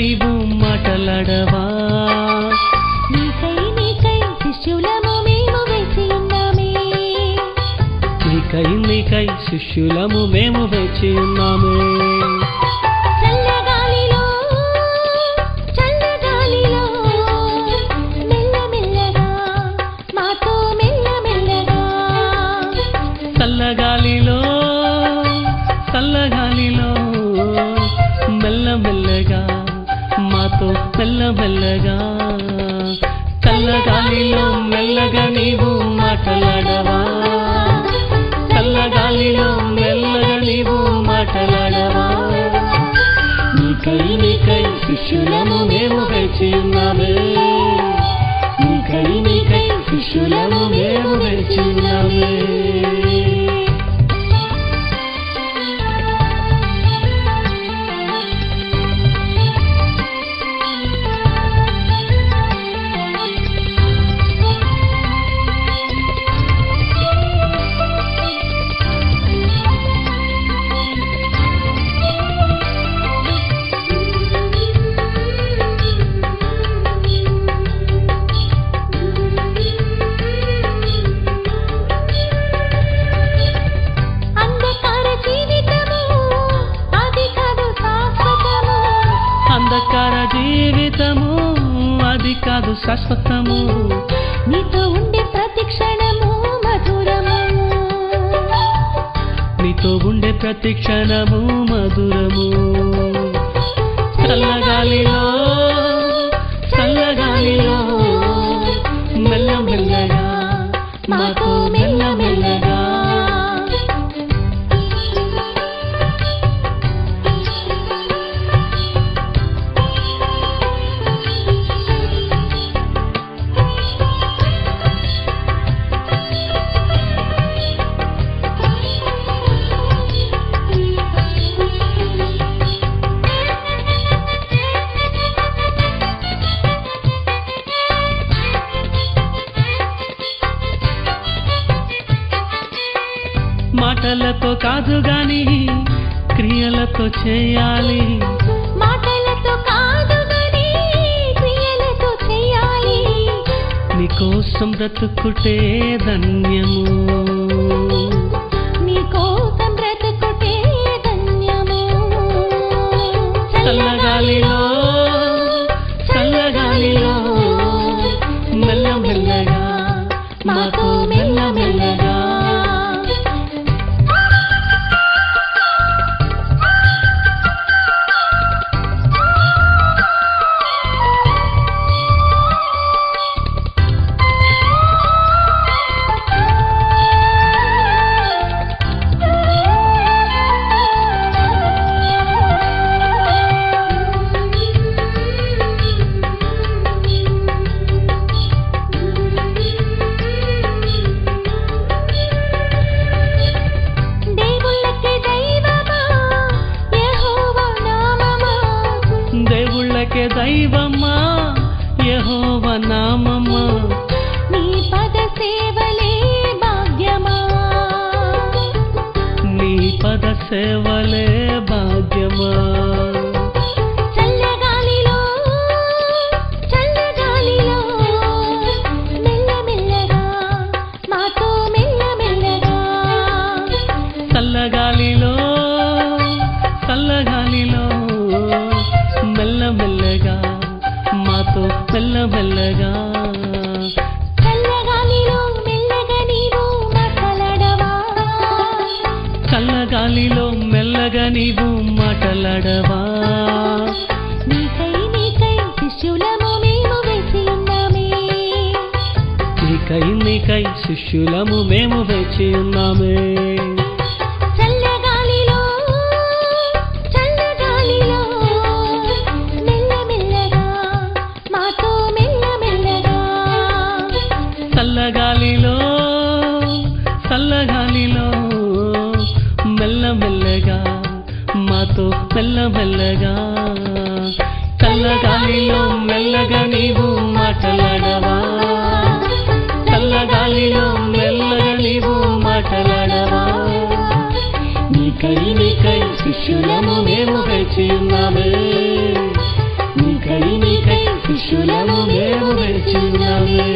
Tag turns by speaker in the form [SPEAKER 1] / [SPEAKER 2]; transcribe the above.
[SPEAKER 1] నీవు మాటలాడవా
[SPEAKER 2] నీకై శిష్యులము మేము వేచి ఉన్నామే
[SPEAKER 1] నీకై శిష్యులము మేము వేచి ఉన్నామే చల్లగాలిలో మెల్లమెల్లగా మాతో మెల్లమెల్లగా చల్లగాలిలో మెల్లగా నీవు మాటలాడవా చల్లగాలిలో మెల్లగా నీవు మాటలాడవా నీకై శిష్యులము మేము వేచి ఉన్నామే నీకై శిష్యులము మేము వేచి ఉన్నామే అంధకార జీవితము అది కాదు శాశ్వతము
[SPEAKER 2] నీతో ఉండే ప్రతి క్షణము మధురము
[SPEAKER 1] నీతో ఉండే ప్రతి క్షణము మధురము చల్లగాలిలో మెల్లమెల్లగా మాతో మెల్లమెల్లగా మాటలతో కాదు గాని క్రియలతో చేయాలి
[SPEAKER 2] మాటలతో కాదు గాని క్రియలతో చేయాలి
[SPEAKER 1] నీకోసం బ్రతుకుటే ధన్యము
[SPEAKER 2] నీకోసం బ్రతుకుటే ధన్యము
[SPEAKER 1] చల్లగాలిలో మెల్లమెల్లగా మాతో మెల్లమెల్లగా దేవుళ్ళకే దైవమా యెహోవా నామమా
[SPEAKER 2] నీ పద సేవలే భాగ్యమా
[SPEAKER 1] నీ పద సేవలే భాగ్యమా
[SPEAKER 2] చల్లగాలిలో మెల్లమెల్లగా మాతో మెల్లమెల్లగా
[SPEAKER 1] చల్లగాలిలో మెల్లమెల్లగా మాతో మెల్లమెల్లగా
[SPEAKER 2] చల్లగాలిలో మెల్లగా నీవు మాటలాడవా
[SPEAKER 1] చల్లగాలిలో మెల్లగా నీవు మాటలాడవా
[SPEAKER 2] నీకై శిష్యులము మేము వేచి ఉన్నామే
[SPEAKER 1] నీకై శిష్యులము మేము వేచి ఉన్నామే చల్లగాలిలో మెల్లమెల్లగా మాతో మెల్లమెల్లగా చల్లగాలిలో మెల్లగా నీవు మాటలాడవా చల్లగాలిలో మెల్లగా నీవు మాటలాడవా నీకై శిష్యులము మేము వేచి ఉన్నామే ఆకలి నీకై శిష్యులము మేము వేచి ఉన్నామే.